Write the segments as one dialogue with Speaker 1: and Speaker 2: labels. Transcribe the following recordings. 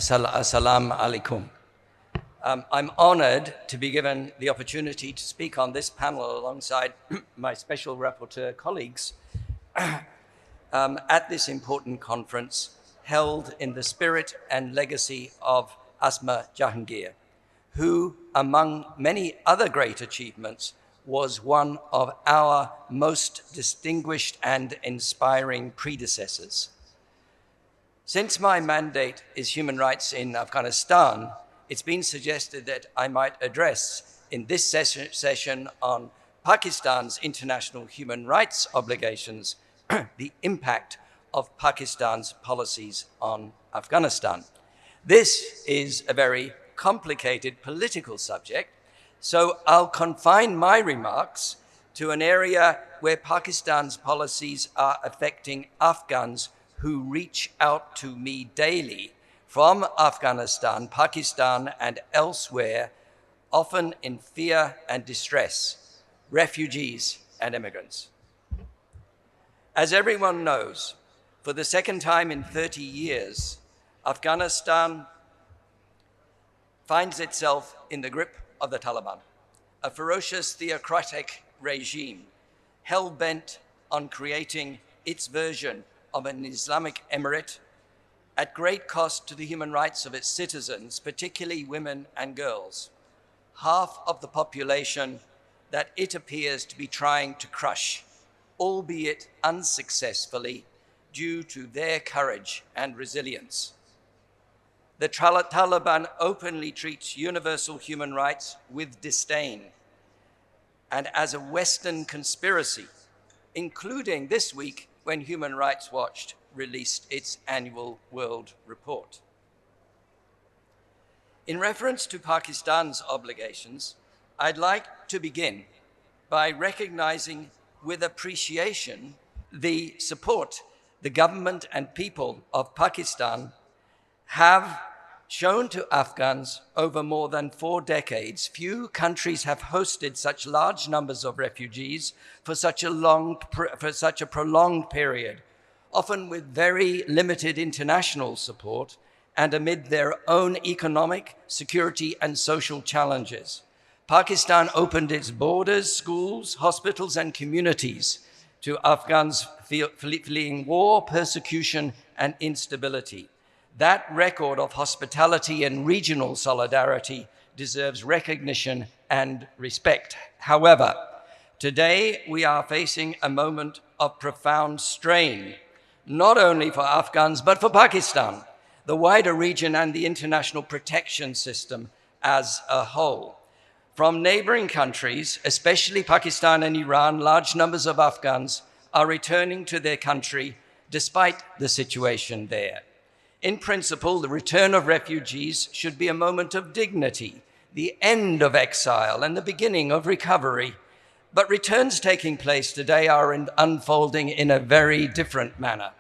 Speaker 1: Assalamu alaikum. I'm honored to be given the opportunity to speak on this panel alongside my special rapporteur colleagues at this important conference held in the spirit and legacy of Asma Jahangir, who, among many other great achievements, was one of our most distinguished and inspiring predecessors. Since my mandate is human rights in Afghanistan, it's been suggested that I might address in this session on Pakistan's international human rights obligations, the impact of Pakistan's policies on Afghanistan. This is a very complicated political subject, so I'll confine my remarks to an area where Pakistan's policies are affecting Afghans who reach out to me daily from Afghanistan, Pakistan, and elsewhere, often in fear and distress, refugees and immigrants. As everyone knows, for the second time in 30 years, Afghanistan finds itself in the grip of the Taliban, a ferocious theocratic regime hell-bent on creating its version of an Islamic emirate at great cost to the human rights of its citizens, particularly women and girls, half of the population that it appears to be trying to crush, albeit unsuccessfully, due to their courage and resilience. The Taliban openly treats universal human rights with disdain and as a Western conspiracy, including this week when Human Rights Watch released its annual World Report. In reference to Pakistan's obligations, I'd like to begin by recognizing with appreciation the support the government and people of Pakistan have shown to Afghans over more than 4 decades. Few countries have hosted such large numbers of refugees for such a prolonged period, often with very limited international support and amid their own economic, security, and social challenges. Pakistan opened its borders, schools, hospitals, and communities to Afghans fleeing war, persecution, and instability. That record of hospitality and regional solidarity deserves recognition and respect. However, today we are facing a moment of profound strain, not only for Afghans, but for Pakistan, the wider region, and the international protection system as a whole. From neighboring countries, especially Pakistan and Iran, large numbers of Afghans are returning to their country despite the situation there. In principle, the return of refugees should be a moment of dignity, the end of exile and the beginning of recovery. But returns taking place today are unfolding in a very different manner.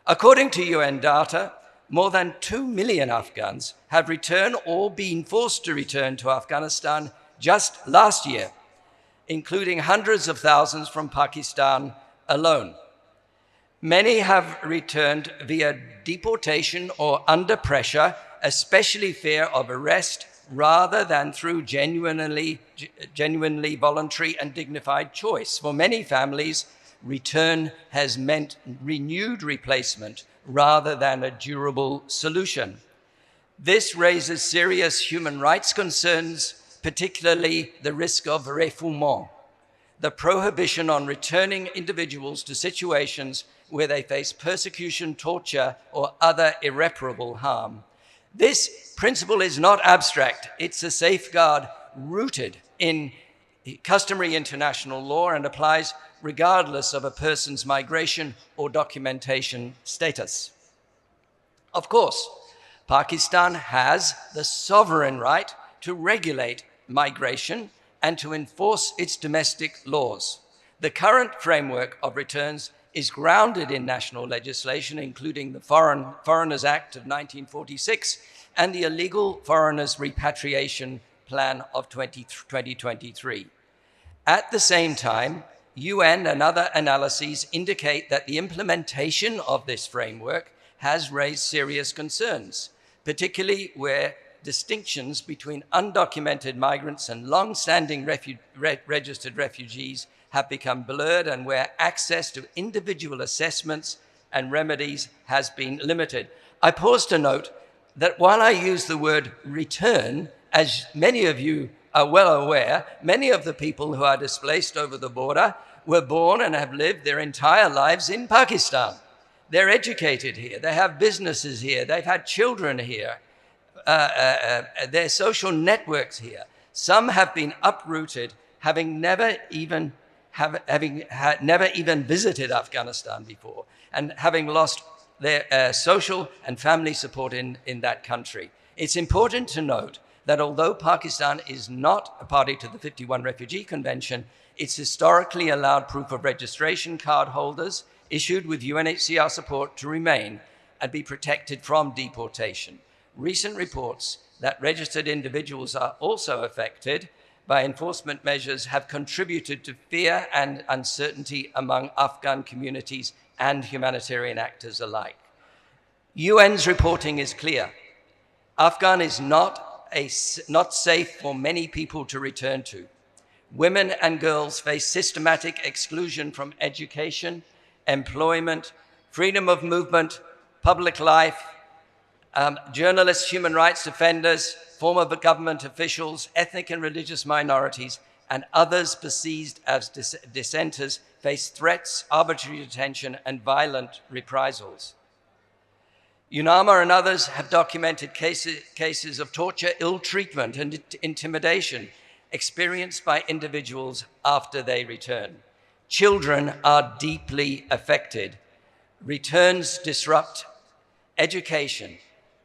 Speaker 1: According to UN data, more than 2 million Afghans have returned or been forced to return to Afghanistan just last year, including hundreds of thousands from Pakistan alone. Many have returned via deportation or under pressure, especially fear of arrest, rather than through genuinely voluntary and dignified choice. For many families, return has meant renewed replacement rather than a durable solution. This raises serious human rights concerns, particularly the risk of refoulement, the prohibition on returning individuals to situations where they face persecution, torture, or other irreparable harm. This principle is not abstract. It's a safeguard rooted in customary international law and applies regardless of a person's migration or documentation status. Of course, Pakistan has the sovereign right to regulate migration and to enforce its domestic laws. The current framework of returns is grounded in national legislation, including the Foreigners Act of 1946 and the Illegal Foreigners Repatriation Plan of 2023. At the same time, UN and other analyses indicate that the implementation of this framework has raised serious concerns, particularly where distinctions between undocumented migrants and long-standing registered refugees have become blurred and where access to individual assessments and remedies has been limited. I pause to note that while I use the word return, as many of you are well aware, many of the people who are displaced over the border were born and have lived their entire lives in Pakistan. They're educated here, they have businesses here, they've had children here, their social networks here. Some have been uprooted, having never even visited Afghanistan before, and having lost their social and family support in that country. It's important to note that although Pakistan is not a party to the 51 Refugee Convention, it's historically allowed proof of registration card holders issued with UNHCR support to remain and be protected from deportation. Recent reports that registered individuals are also affected by enforcement measures have contributed to fear and uncertainty among Afghan communities and humanitarian actors alike. UN's reporting is clear. Afghanistan is not safe for many people to return to. Women and girls face systematic exclusion from education, employment, freedom of movement, public life. Journalists, human rights defenders, former government officials, ethnic and religious minorities, and others perceived as dissenters face threats, arbitrary detention, and violent reprisals. UNAMA and others have documented cases of torture, ill treatment, and intimidation experienced by individuals after they return. Children are deeply affected. Returns disrupt education,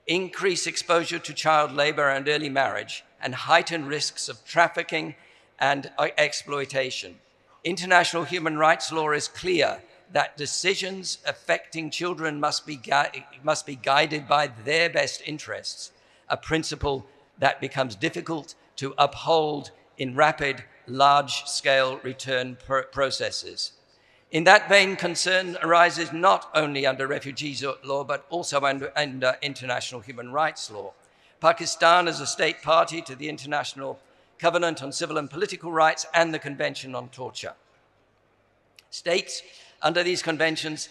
Speaker 1: increase exposure to child labor and early marriage, and heighten risks of trafficking and exploitation. International human rights law is clear that decisions affecting children must be guided by their best interests, a principle that becomes difficult to uphold in rapid, large-scale return processes. In that vein, concern arises not only under refugees law, but also under international human rights law. Pakistan is a state party to the International Covenant on Civil and Political Rights and the Convention on Torture. States under these conventions,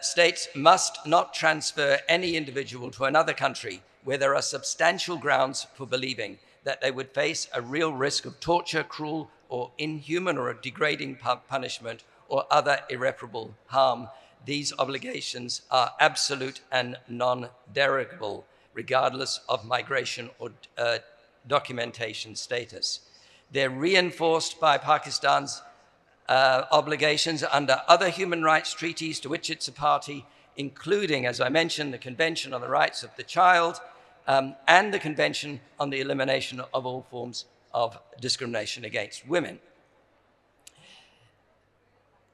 Speaker 1: states must not transfer any individual to another country where there are substantial grounds for believing that they would face a real risk of torture, cruel or inhuman or degrading punishment or other irreparable harm. These obligations are absolute and non-derogable, regardless of migration or documentation status. They're reinforced by Pakistan's obligations under other human rights treaties to which it's a party, including, as I mentioned, the Convention on the Rights of the Child and the Convention on the Elimination of All Forms of Discrimination Against Women.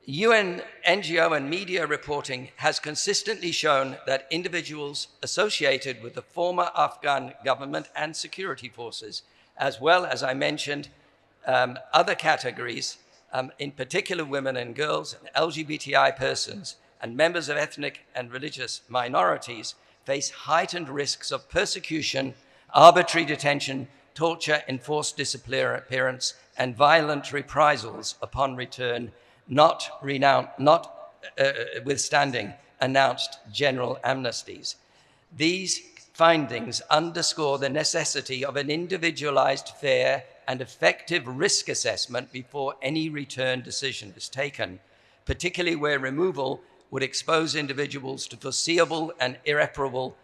Speaker 1: UN, NGO, and media reporting has consistently shown that individuals associated with the former Afghan government and security forces, as well as I mentioned, other categories, in particular women and girls, and LGBTI persons, and members of ethnic and religious minorities, face heightened risks of persecution, arbitrary detention, torture, enforced and violent reprisals upon return, notwithstanding announced general amnesties. These findings underscore the necessity of an individualized, fair, and effective risk assessment before any return decision is taken, particularly where removal would expose individuals to foreseeable and irreparable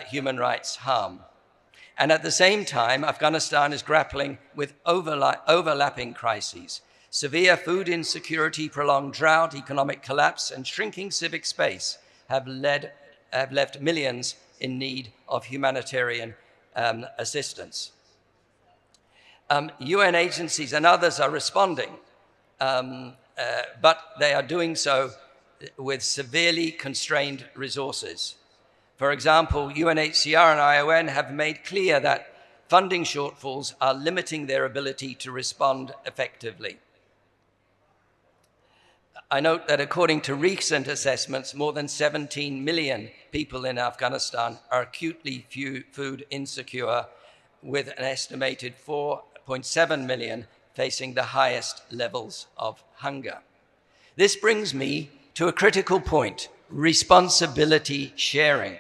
Speaker 1: human rights harm. And at the same time, Afghanistan is grappling with overlapping crises. Severe food insecurity, prolonged drought, economic collapse, and shrinking civic space have left millions in need of humanitarian assistance. UN agencies and others are responding, but they are doing so with severely constrained resources. For example, UNHCR and ION have made clear that funding shortfalls are limiting their ability to respond effectively. I note that according to recent assessments, more than 17 million people in Afghanistan are acutely food insecure, with an estimated 4.7 million facing the highest levels of hunger. This brings me to a critical point: responsibility sharing.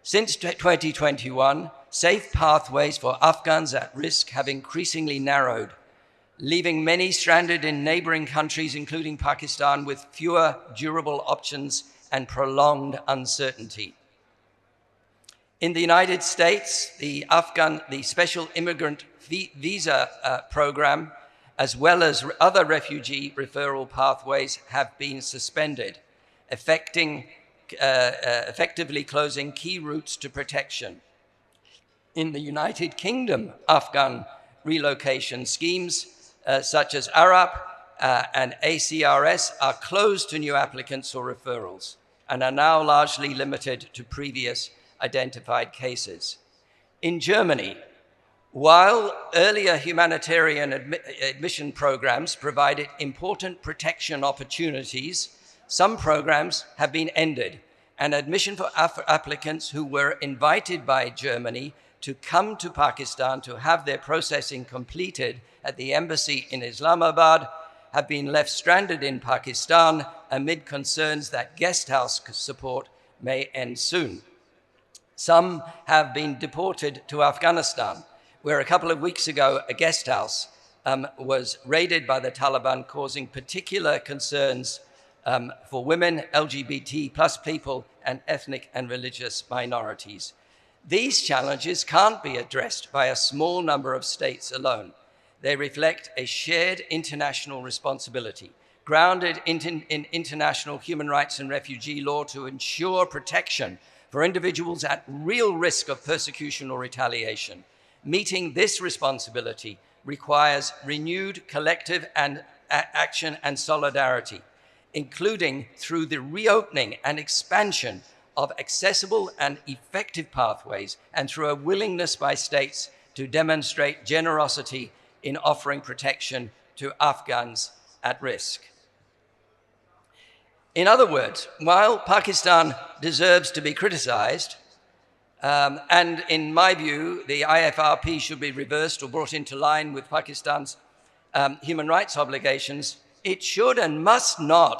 Speaker 1: Since 2021, safe pathways for Afghans at risk have increasingly narrowed, leaving many stranded in neighboring countries, including Pakistan, with fewer durable options and prolonged uncertainty. In the United States, the Special Immigrant Visa Program, as well as other refugee referral pathways, have been suspended, effectively closing key routes to protection. In the United Kingdom, Afghan relocation schemes such as ARAP and ACRS are closed to new applicants or referrals and are now largely limited to previous identified cases. In Germany, while earlier humanitarian admission programs provided important protection opportunities, some programs have been ended, and admission for applicants who were invited by Germany to come to Pakistan to have their processing completed at the embassy in Islamabad have been left stranded in Pakistan amid concerns that guest house support may end soon. Some have been deported to Afghanistan, where a couple of weeks ago a guest house was raided by the Taliban, causing particular concerns for women, LGBT plus people, and ethnic and religious minorities. These challenges can't be addressed by a small number of states alone. They reflect a shared international responsibility, grounded in international human rights and refugee law, to ensure protection for individuals at real risk of persecution or retaliation. Meeting this responsibility requires renewed collective action and solidarity, including through the reopening and expansion of accessible and effective pathways, and through a willingness by states to demonstrate generosity in offering protection to Afghans at risk. In other words, while Pakistan deserves to be criticized, and in my view, the IFRP should be reversed or brought into line with Pakistan's human rights obligations, it should and must not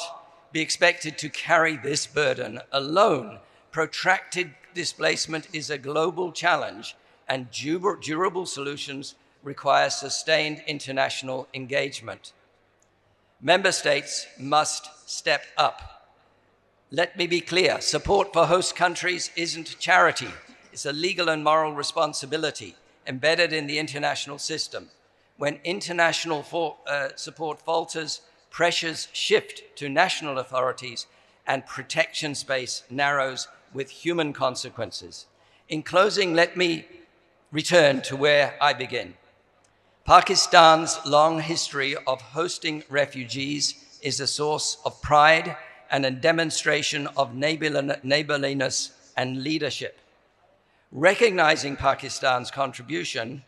Speaker 1: be expected to carry this burden alone. Protracted displacement is a global challenge, and durable solutions require sustained international engagement. Member states must step up. Let me be clear: support for host countries isn't charity. It's a legal and moral responsibility embedded in the international system. When international support falters, pressures shift to national authorities and protection space narrows with human consequences. In closing, let me return to where I begin. Pakistan's long history of hosting refugees is a source of pride and a demonstration of neighborliness and leadership. Recognizing Pakistan's contribution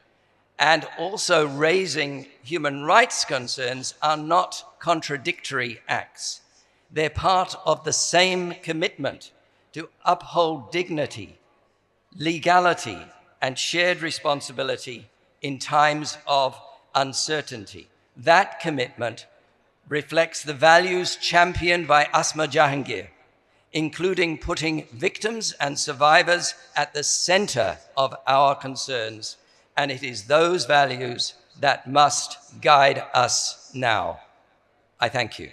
Speaker 1: and also raising human rights concerns are not contradictory acts. They're part of the same commitment to uphold dignity, legality, and shared responsibility in times of uncertainty. That commitment reflects the values championed by Asma Jahangir, including putting victims and survivors at the center of our concerns. And it is those values that must guide us now. I thank you.